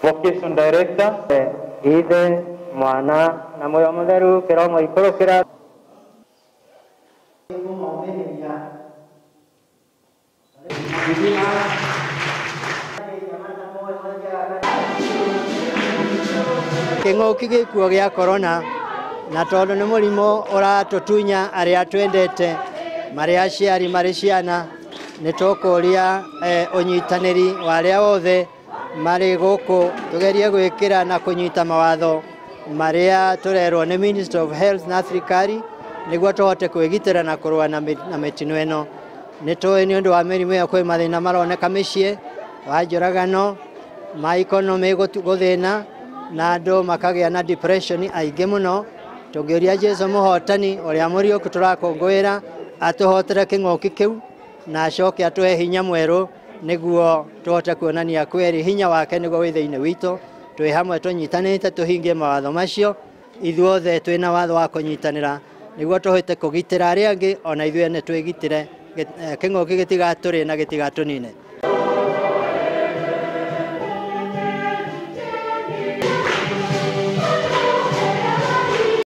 Vocation Director. Ithe mwana na moyo mutheru kiromo ikurukira king'uki gikuo gia corona na tondu ni murimo uratutunya aria twendete mari aciari mari ciana ni tukuria unyitaniri wa aria othe mari guku tugerie gwikira na kunyita mawatho maria turerwo ni Ministry of Health na thirikari niguo tuhote kwigitira na kurua na mitino eno ni tuwe ni undu wa mirimu ya kwi mathina maroneka micii wa njuragano ma economy guthina na andu makagia na depression aingi muno tungiuria Jesu muhotani uria muriuku turakungwira atuhotere king'uki kiu na acoke atuhe hinya mweru niguo tuhote kuonania kweri hinya wake niguo wi thiini witu twi hamwe tunyitanite tuhingie mawatho macio ithuothe twina watho wa kunyitanira niguo tuhote kugitira aria angi ona ithuĩ nĩ twĩgitire king'uki gitigatũrĩ na gitigatunine.